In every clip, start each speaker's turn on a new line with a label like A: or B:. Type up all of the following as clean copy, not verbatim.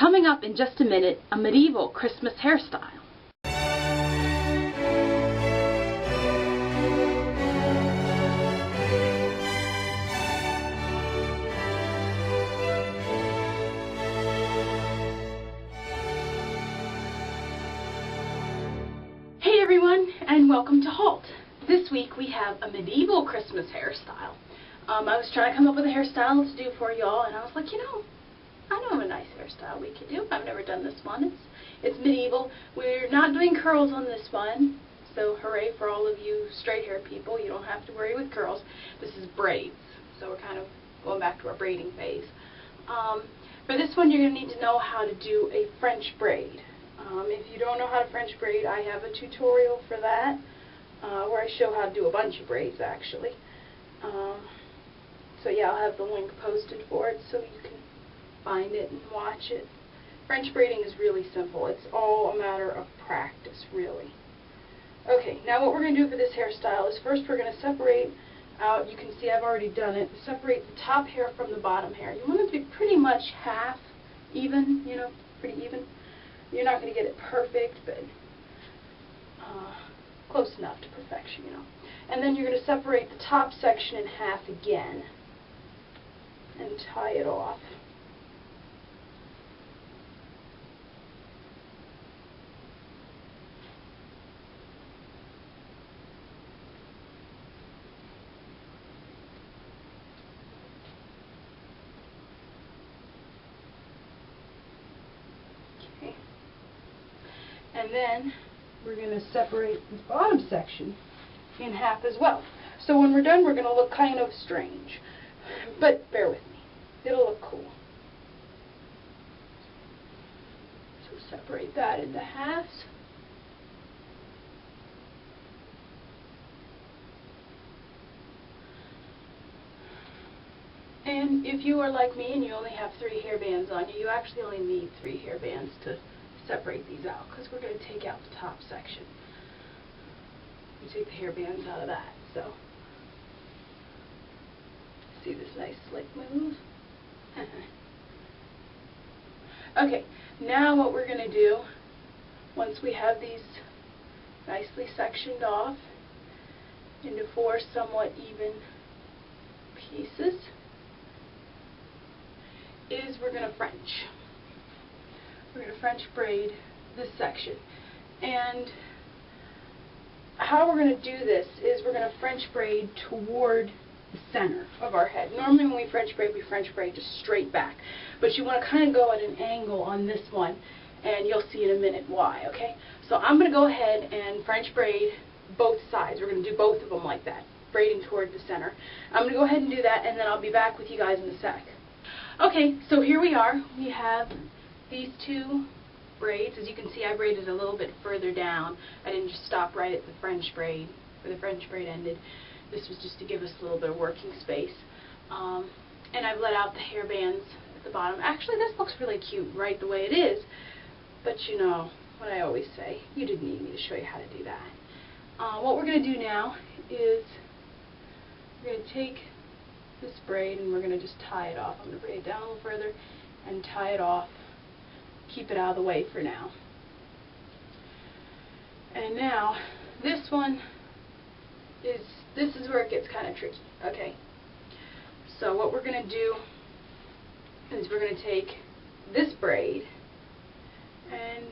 A: Coming up in just a minute, a medieval Christmas hairstyle. Hey everyone, and welcome to HALT. This week we have a medieval Christmas hairstyle. I was trying to come up with a hairstyle to do for y'all, and I was like, I know of a nice hairstyle we could do. I've never done this one. It's medieval. We're not doing curls on this one, so hooray for all of you straight hair people. You don't have to worry with curls. This is braids, so we're kind of going back to our braiding phase. For this one, you're going to need to know how to do a French braid. If you don't know how to French braid, I have a tutorial for that, where I show how to do a bunch of braids, actually. So yeah, I'll have the link posted for it so you can find it and watch it. French braiding is really simple. It's all a matter of practice, really. Okay, now what we're going to do for this hairstyle is first we're going to separate out, you can see I've already done it, separate the top hair from the bottom hair. You want it to be pretty much half even, pretty even. You're not going to get it perfect, but close enough to perfection, And then you're going to separate the top section in half again and tie it off. Okay. And then we're going to separate the bottom section in half as well. So when we're done, we're going to look kind of strange. But bear with me. It'll look cool. So separate that into halves. And if you are like me and you only have 3 hair bands on you, you actually only need 3 hair bands to separate these out, because we're going to take out the top section. We take the hair bands out of that. So, see this nice slick move? Okay, now what we're going to do, once we have these nicely sectioned off into 4 somewhat even pieces, is we're going to French. We're going to French braid this section. And how we're going to do this is we're going to French braid toward the center of our head. Normally when we French braid just straight back. But you want to kind of go at an angle on this one, and you'll see in a minute why, okay? So I'm going to go ahead and French braid both sides. We're going to do both of them like that, braiding toward the center. I'm going to go ahead and do that, and then I'll be back with you guys in a sec. Okay, so here we are. We have these 2 braids. As you can see, I braided a little bit further down. I didn't just stop right at the French braid, where the French braid ended. This was just to give us a little bit of working space. And I've let out the hair bands at the bottom. Actually, this looks really cute right the way it is. But you know what I always say, you didn't need me to show you how to do that. What we're going to do now is we're going to take this braid and we're going to just tie it off. I'm going to braid it down a little further and tie it off. Keep it out of the way for now. And now, this is where it gets kind of tricky, okay? So what we're going to do is we're going to take this braid and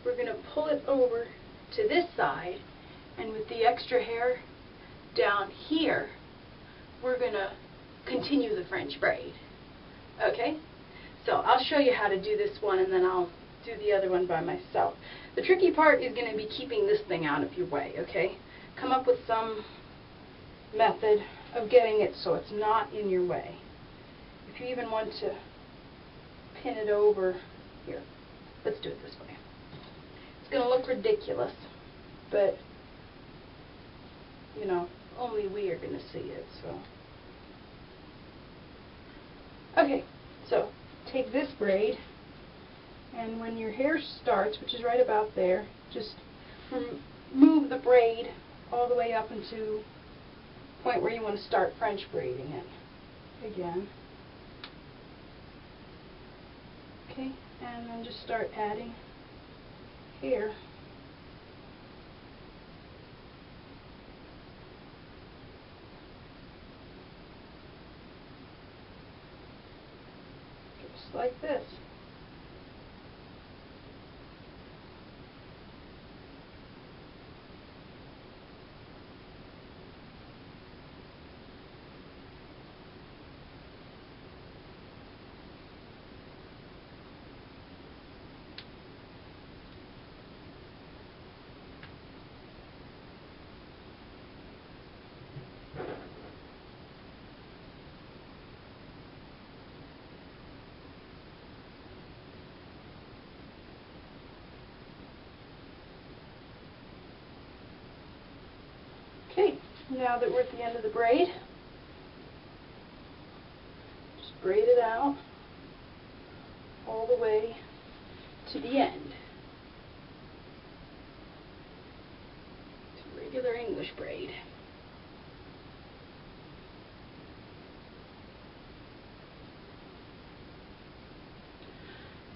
A: we're going to pull it over to this side, and with the extra hair down here, we're going to continue the French braid, okay? So I'll show you how to do this one, and then I'll do the other one by myself. The tricky part is going to be keeping this thing out of your way, okay? Come up with some method of getting it so it's not in your way. If you even want to pin it over here, let's do it this way. It's going to look ridiculous, but, only we are going to see it, so. Okay, so take this braid, and when your hair starts, which is right about there, just move the braid all the way up into the point where you want to start French braiding it again. Okay, and then just start adding hair. Just like this. Okay, now that we're at the end of the braid, just braid it out all the way to the end. It's a regular English braid.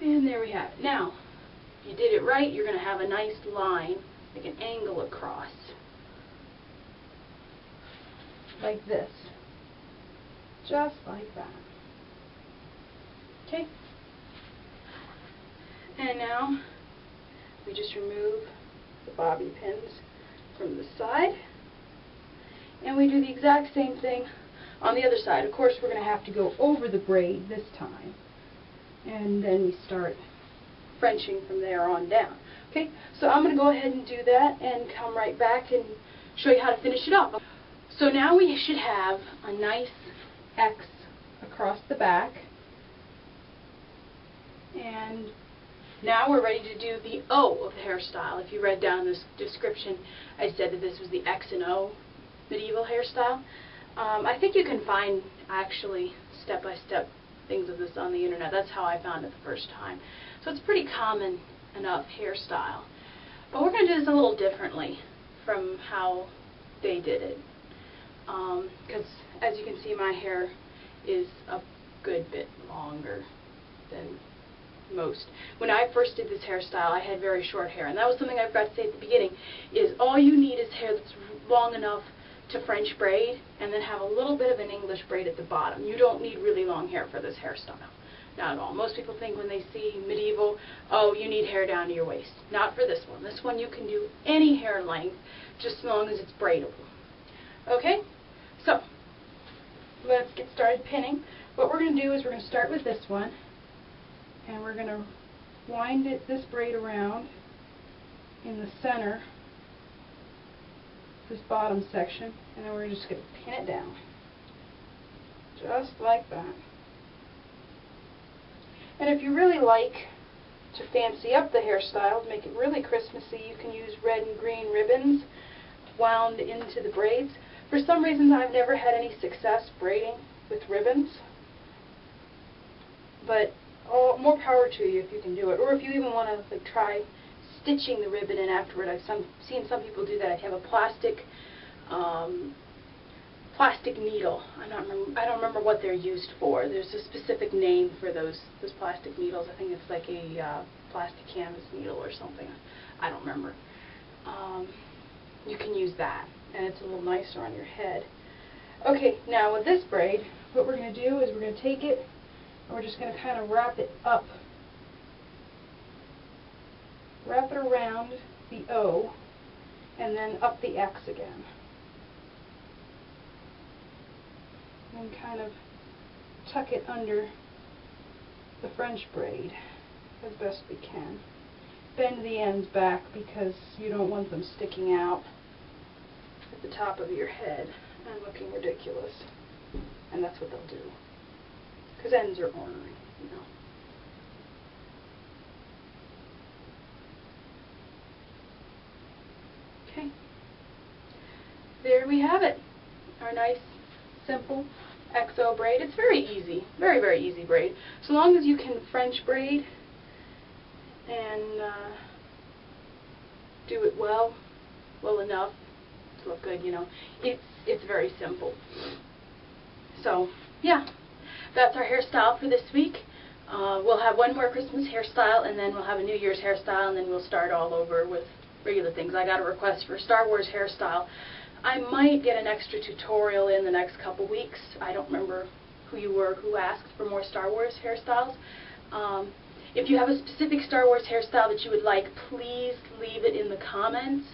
A: And there we have it. Now, if you did it right, you're going to have a nice line, like an angle across. Like this. Just like that. Okay? And now we just remove the bobby pins from the side. And we do the exact same thing on the other side. Of course, we're going to have to go over the braid this time. And then we start Frenching from there on down. Okay? So I'm going to go ahead and do that and come right back and show you how to finish it up. So now we should have a nice X across the back, and now we're ready to do the O of the hairstyle. If you read down this description, I said that this was the X and O medieval hairstyle. I think you can find actually step-by-step things of this on the internet. That's how I found it the first time. So it's a pretty common enough hairstyle. But we're going to do this a little differently from how they did it. Because as you can see, my hair is a good bit longer than most. When I first did this hairstyle, I had very short hair, and that was something I forgot to say at the beginning, is all you need is hair that's long enough to French braid and then have a little bit of an English braid at the bottom. You don't need really long hair for this hairstyle. Not at all. Most people think when they see medieval, oh, you need hair down to your waist. Not for this one. This one you can do any hair length, just as long as it's braidable. Okay? So, let's get started pinning. What we're going to do is we're going to start with this one, and we're going to wind this braid around in the center, this bottom section, and then we're just going to pin it down. Just like that. And if you really like to fancy up the hairstyle, to make it really Christmassy, you can use red and green ribbons wound into the braids. For some reason, I've never had any success braiding with ribbons, but more power to you if you can do it. Or if you even want to try stitching the ribbon in afterward. I've seen some people do that. I have a plastic needle. I don't remember what they're used for. There's a specific name for those plastic needles. I think it's like a plastic canvas needle or something. I don't remember. You can use that, and it's a little nicer on your head. Okay, now with this braid, what we're going to do is we're going to take it, and we're just going to kind of wrap it up. Wrap it around the O, and then up the X again. And kind of tuck it under the French braid as best we can. Bend the ends back because you don't want them sticking out at the top of your head and looking ridiculous. And that's what they'll do. Because ends are ornery, you know. Okay. There we have it. Our nice, simple XO braid. It's very easy. Very, very easy braid. So long as you can French braid and do it well enough to look good, you know. It's very simple. So, yeah. That's our hairstyle for this week. We'll have one more Christmas hairstyle, and then we'll have a New Year's hairstyle, and then we'll start all over with regular things. I got a request for a Star Wars hairstyle. I might get an extra tutorial in the next couple weeks. I don't remember who you were who asked for more Star Wars hairstyles. If you have a specific Star Wars hairstyle that you would like, please leave it in the comments.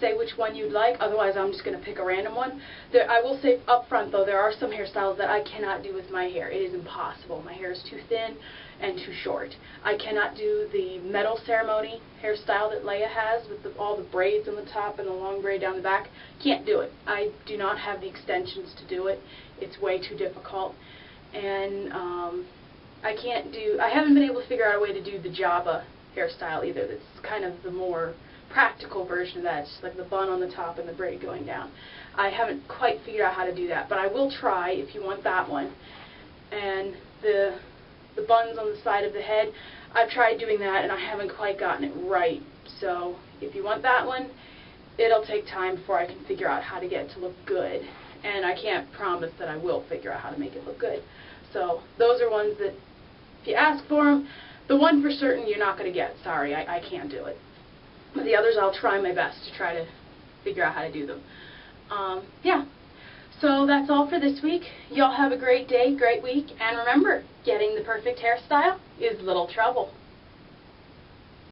A: Say which one you'd like, otherwise I'm just going to pick a random one. I will say up front though, there are some hairstyles that I cannot do with my hair. It is impossible. My hair is too thin and too short. I cannot do the medal ceremony hairstyle that Leia has with all the braids on the top and the long braid down the back. Can't do it. I do not have the extensions to do it. It's way too difficult. And I haven't been able to figure out a way to do the Jabba hairstyle either. That's kind of the more practical version of that. It's just like the bun on the top and the braid going down. I haven't quite figured out how to do that, but I will try if you want that one. And the buns on the side of the head, I've tried doing that and I haven't quite gotten it right. So if you want that one, it'll take time before I can figure out how to get it to look good. And I can't promise that I will figure out how to make it look good. So those are ones that, if you ask for them, the one for certain you're not going to get. Sorry, I can't do it. But the others I'll try my best to try to figure out how to do them. Yeah. So that's all for this week. Y'all have a great day, great week, and remember, getting the perfect hairstyle is little trouble.